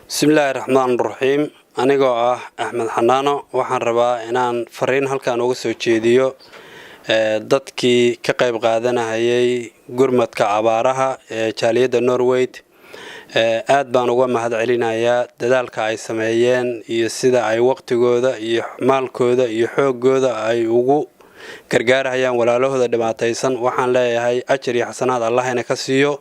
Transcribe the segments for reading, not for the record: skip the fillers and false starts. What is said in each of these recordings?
bismillaahi raxmaani raxiim. Anigoo ah Axmed Xanaano waxaan rabaa inaan fariin halkan uga soo jeediyo dadkii ka qayb qaadanayay gurmadka abaaraha ee jaaliyadda Norway. aad baan uga mahadcelinayaa dadaalka ay sameeyeen iyo sida ay waqtigooda iyo maalkooda iyo xoogooda ay ugu gargaarayaan walaalahooda dhibaataysan. waxaan leeyahay ajar iyo xasanaad Allah ina ka siiyo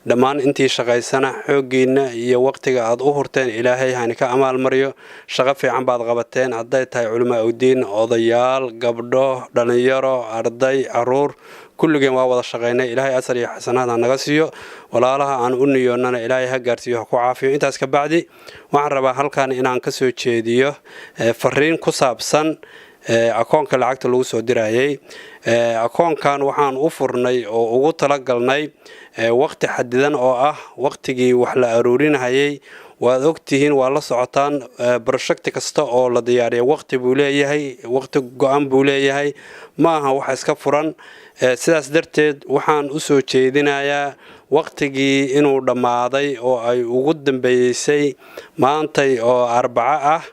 dhammaan intii shaqaysana xoogiina iyo waqtiga aad u hurteen Ilaahay ha ka amaal mariyo. shaqo fiican baad qabateen haday tahay culimo awdiin odayaal gabdho dhalinyaro arday caruur kulligeen waa wada shaqeynay. Ilaahay ajar iyo xasanaad naga siiyo walaalaha aan u niyoonana Ilaahay ha gaarsiiyo ku caafiyo. intaas ka bacdi waxaan rabaa halkan inaan ka soo jeediyo fariin ku saabsan akoonka lacagta lagu soo dirayay. akoonkan waxaan u furnay oo ugu talagalnay waqti xadidan oo ah waqtigii wax la aruurinayay. waad ogtihiin waa la socotaan project kasta oo la diyaariyo waqti buu leeyahay waqti go'an buu leeyahay ma aha wax iska furan. sidaas darteed waxaan u soo jeedinayaa waqtigii inuu dhamaaday oo ay ugu dambeysay maantay oo Arbaco ah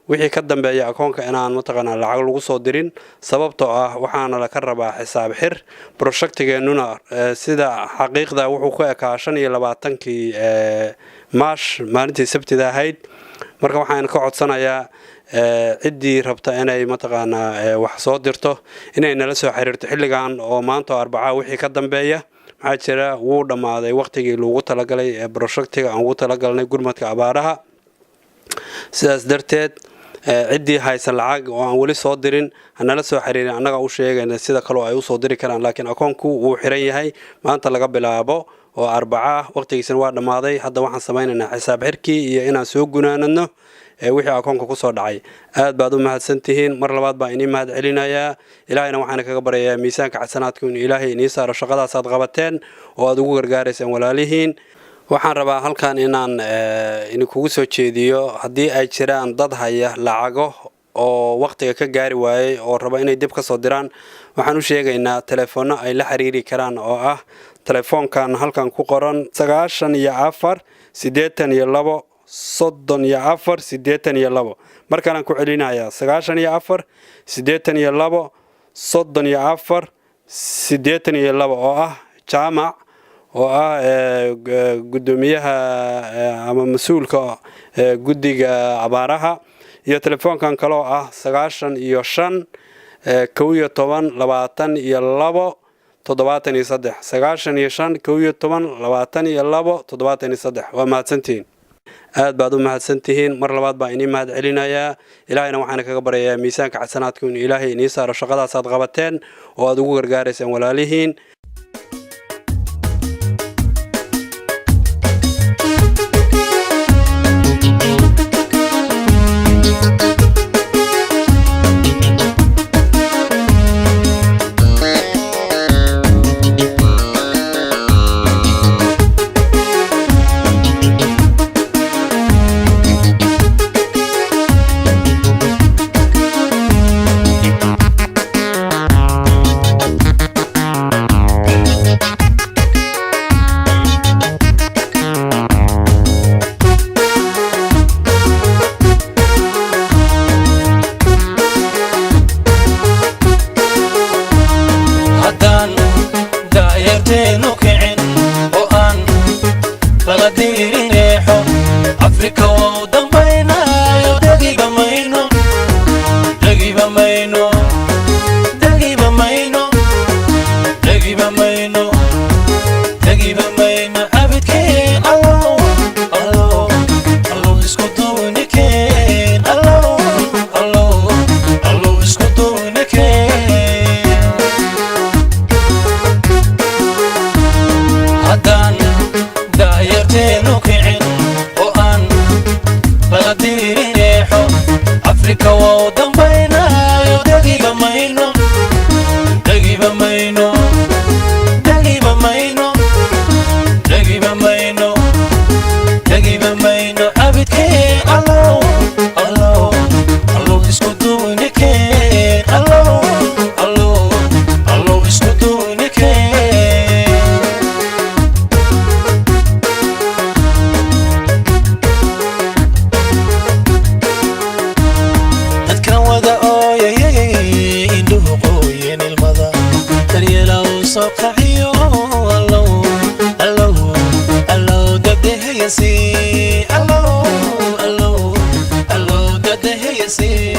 wixii ka dambeeya akoonka inaan mataqaana lacag lagu soo dirin sababtoo ah waxaana la ka rabaa xisaab xir. projectgeennuna sida xaqiiqda wuxuu ku ekaa 25kii March maalintii Sabtida ahayd. marka waxaan ka codsanayaa ciddii rabta inay mataqaana wax soo dirto inay nala soo xiriirto xilligan oo maanta Arbaco wixii ka dambeeya maxaa jira wuu dhamaaday waqtigii loogu talagalay projectiga aan ugu talagalnay gurmadka abaaraha. sidaas darteed ciddii haysan lacag oo aan wali soo dirin hanala soo xiriirin annaga u sheegayna sida kale ay u soo diri karaan laakiin akoonku wuu xiran yahay maanta laga bilaabo oo Arbaco waqtigiisana waa dhamaaday. hadda waxaan sameynaynaa xisaab xirkii iyo inaan soo gunaanadno wixii akoonka ku soo dhacay. aad baad u mahadsantihiin mar labaad baan inii mahadcelinayaa. ilaahayna waxaan kaga baryayaa miisaanka xasanaadka in Ilaahay inii saaro shaqadaas aad qabateen oo aad ugu gargaaraysaan walaalihiin. waxaan rabaa halkan inaan kugu soo jeediyo haddii ay jiraan dad haya lacago oo waqtiga ka gaari waayay oo raba inay dib ka soo diraan waxaan u sheegaynaa telefoonno ay la xiriiri karaan oo ah telefoonkan halkan ku qoran 94 82 34 markaan ku celinayaa 94 82 34 82 oo ah jaamac oo ah gudoomiyaha ama mas'uulka guddiga abaaraha iyo telefoonkan kale oo ah 95 11 22 73 95 11 22 73 waa mahadsantihiin. aad baad u mahadsantihiin mar labaad baan inii mahadcelinayaa. ilaahayna waxaan kaga baryayaa miisaanka xasanaadka in Ilaahay inii saaro shaqadaas aad qabateen oo aad ugu gargaaraysaan walaalihiin. سوقعيو الله الله الله قده يسي الله الله الله قده يسي